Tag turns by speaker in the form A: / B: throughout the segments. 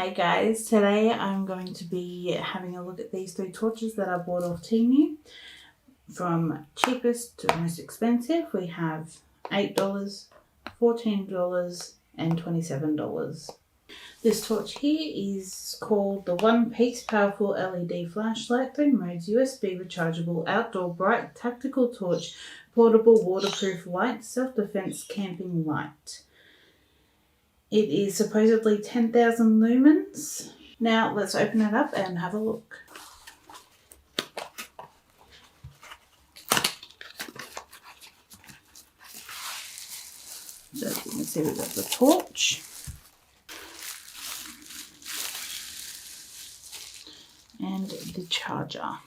A: Hey guys, today I'm going to be having a look at these three torches that I bought off Temu. From cheapest to most expensive, we have $8, $14 and $27. This torch here is called the One Piece Powerful LED Flashlight 3 modes USB rechargeable outdoor bright tactical torch portable waterproof light self-defense camping light. It is supposedly 10,000 lumens. Now let's open it up and have a look. So as you can see, we've got the torch. And the charger.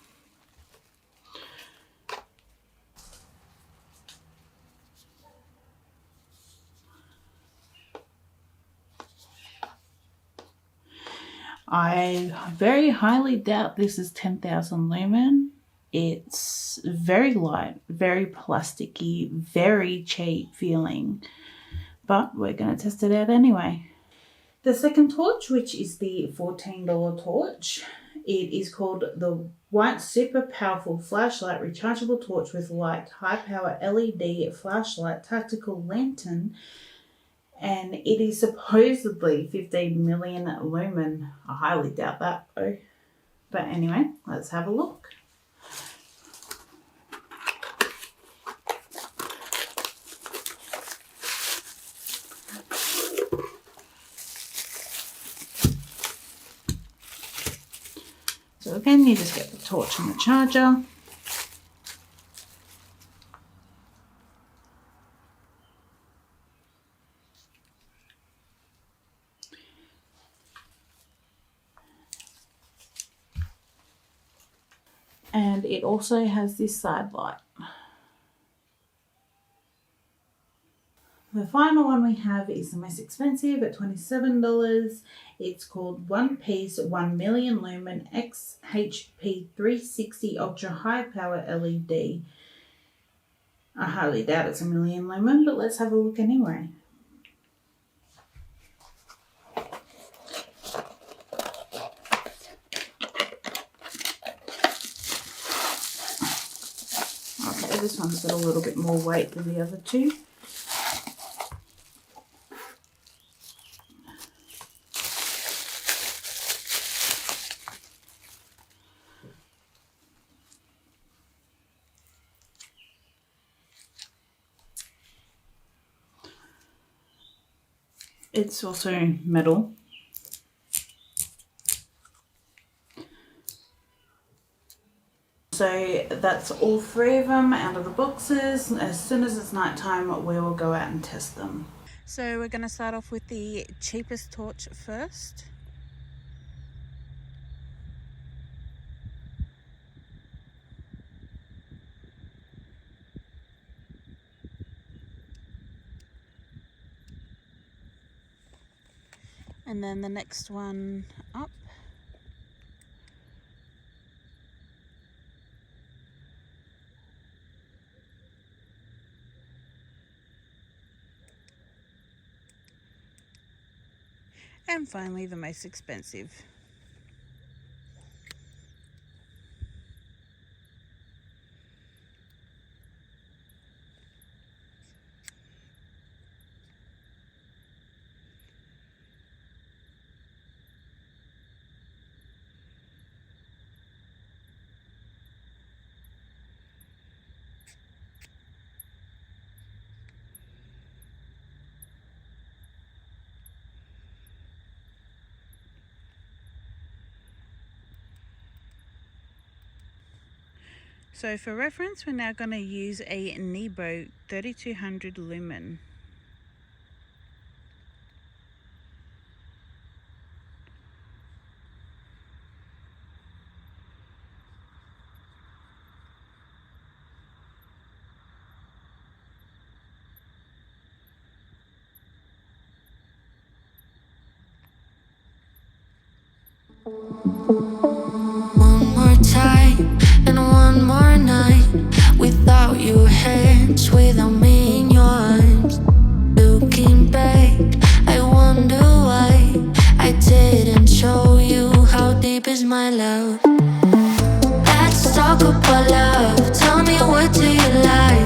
A: I very highly doubt this is 10,000 lumen. It's very light, very plasticky, very cheap feeling, but we're going to test it out anyway. The second torch, which is the $14 torch, it is called the White Super Powerful Flashlight Rechargeable Torch with Light High Power LED Flashlight Tactical Lantern. And it is supposedly 15 million lumen. I highly doubt that though. But anyway, let's have a look. So again, you just get the torch and the charger. And it also has this side light. The final one we have is the most expensive at $27. It's called One Piece 1 Million Lumen XHP 360 Ultra High Power LED. I highly doubt it's a million lumen, but let's have a look anyway. Okay, this one's got a little bit more weight than the other two. It's also metal. So that's all three of them out of the boxes. As soon as it's nighttime, we will go out and test them. So we're going to start off with the cheapest torch first. And then the next one up. And finally, the most expensive. So for reference, we're now going to use a Nebo 3200 lumen.
B: One more time and one more night without your hands, without me in your arms. Looking back, I wonder why I didn't my love. Let's talk about love. Tell me, what do you like?